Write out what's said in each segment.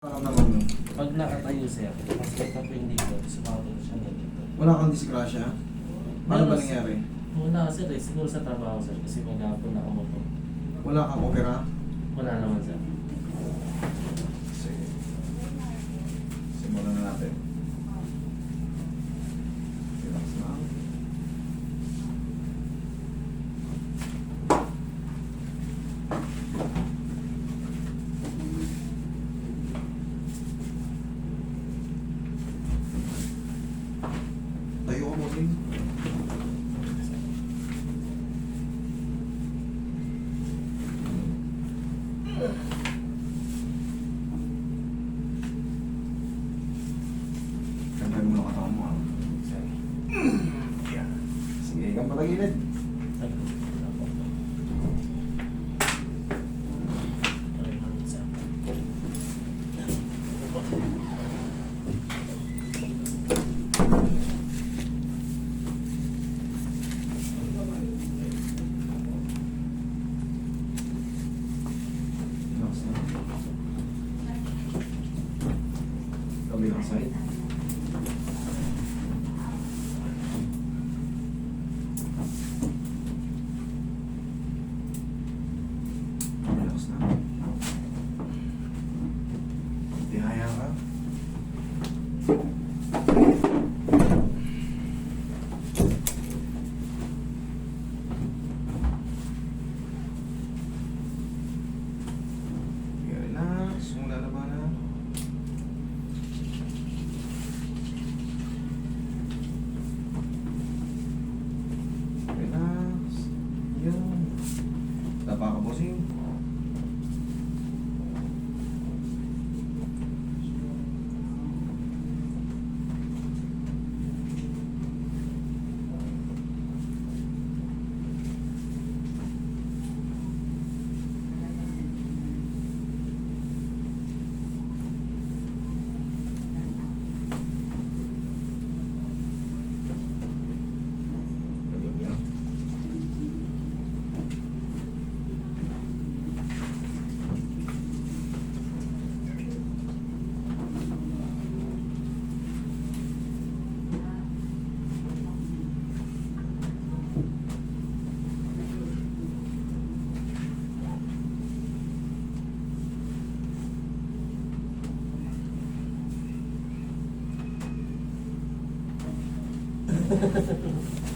Ano naman yun? Pag nakatayo sir, mas kita po yung dito, sumakot siya na dito. Wala kang disgrasya? Ano ba Meron, nangyari? Wala sir eh, siguro sa trabaho sir, kasi maghapon nakamoto. Wala kang opera? Wala naman sir. Sige. Simulan na natin. Relax lang. Tayo ka mo rin. Tanggalin mo na katawan mo. Sir. Yan. Sige, ikang palagilid. Ay, wala po. Ay, mami, sir. Relax na. Kabilang side. Relax na. Tihaya ka. Okay, relax. Mula naman na. Relax. Yun. Tapa ka, bossing. Ayun yan.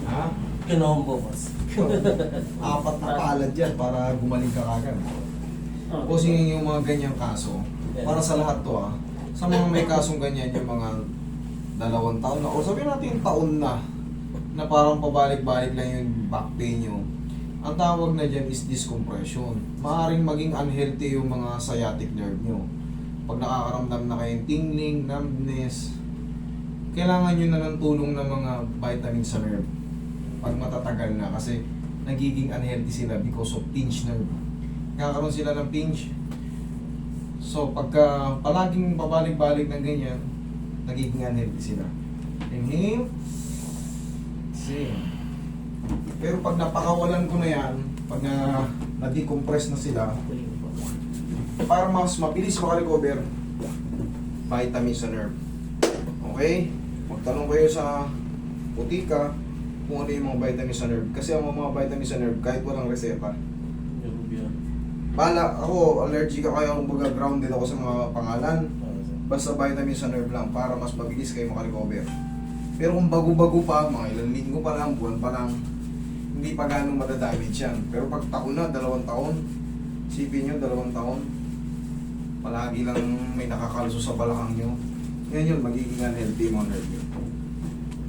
Ha? Kinombo, boss. Apat na palad yan para gumaling ka kagad. Oh, Bossing yung mga ganyang kaso. Para sa lahat to sa mga may kasong ganyan, yung mga 2 taon na, o sabihin natin taon na parang pabalik-balik lang yung back pain nyo. Ang tawag na dyan is discompression. Maaaring maging unhealthy yung mga sciatic nerve nyo. Pag nakakaramdam na kayong tingling, numbness, kailangan nyo na ng tulong ng mga vitamin sa nerve. Pag matatagal na, kasi nagiging unhealthy sila because of pinch nerve. Kakaroon sila ng pinch. So, pagka palaging pabalik-balik ng ganyan, nagiging unhealthy sila. Inhale. Exhale. Pero pag napakawalan ko na yan, pag na-decompress na sila, para mas mabilis makarecover, vitamin sa nerve. Okay? Magtanong kayo sa putika kung ano yung mga vitamin sa nerve. Kasi ang mga vitamin sa nerve, kahit walang reseta, bala ako, allergic ako, kaya kumbaga grounded ako sa mga pangalan. Basta vitamin sa nerve lang para mas mabilis kayo makarecover. Pero kung bago-bago pa, mga ilang linggo pa lang, buwan pa lang, hindi pa ganong madadamage yan. Pero pag taon na, 2 taon, sipin nyo, 2 taon, palagi lang may nakakalso sa balakang nyo. Yan yun, magiging unhealthy mga nerve nyo.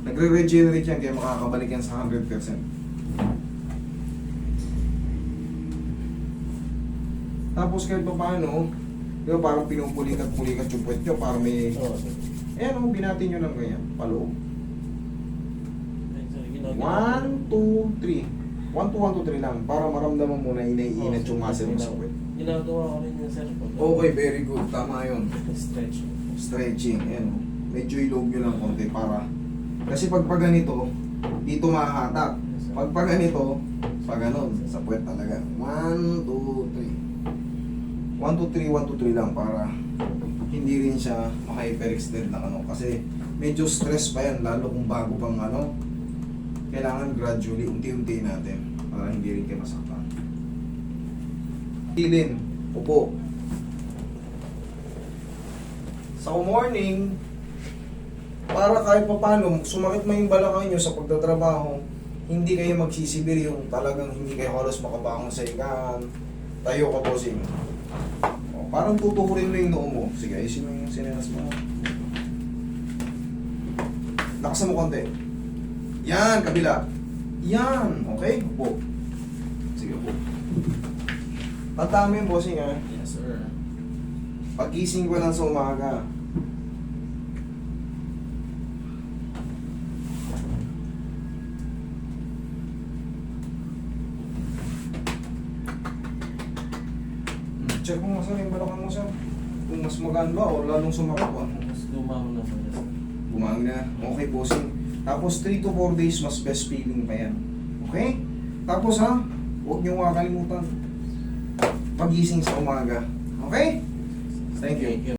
Nagre-regenerate yan, kaya makakabalik yan sa 100%. Tapos kahit pa paano, di ba parang pinupulikat-pulikat yung puwet nyo, parang may... Oo, sir. Eh, ano, binati nyo lang ganyan, paloob. Ay, sir, 1, 2, 3. 1, 2, 1, 2, 3 lang, para maramdaman mo na inaiinat yung muscle mo sa puwet. Ginagawa ko rin yun, sir. Okay, very good. Tama yun. Stretch. Stretching, ayan. Medyo ilog nyo lang konti para... Kasi pag ganito, dito mahahatak. Pag ganito, pag ganon, sa puwet talaga. 1, 2, 3. 1, 2, 3, 1, 2, 3 lang para hindi rin siya maka-hyperextend na ano. Kasi medyo stress pa yan, lalo kung bago pang ano. Kailangan gradually, unti-unti natin para hindi rin kayo masaktan. Hilin, upo. Sa morning, para kahit papano, sumakit man yung balakang nyo sa pagtatrabaho, hindi kayo magsisibir yung talagang hindi kayo halos makabangon sa higaan. Tayo ka, bossing. O, parang tutukurin mo yung noo mo. Sige, ayusin mo yung sinelas mo. Lakasan mo konti. Yan, kabila. Yan, okay? Upo. Sige, upo. Tandaan mo yung bossing, ha? Yes, sir. Pagising ko lang sa umaga. Check mo nga sir, yung balakang mo sir. Kung mas magaan ba o lalong sumakit ba? Mas lumaw na po, yes, sir. Bumangin na. Okay, bossing. Tapos 3 to 4 days, mas best feeling pa yan. Okay? Tapos ha, huwag niyo makakalimutan. Pagising sa umaga. Okay? Thank you.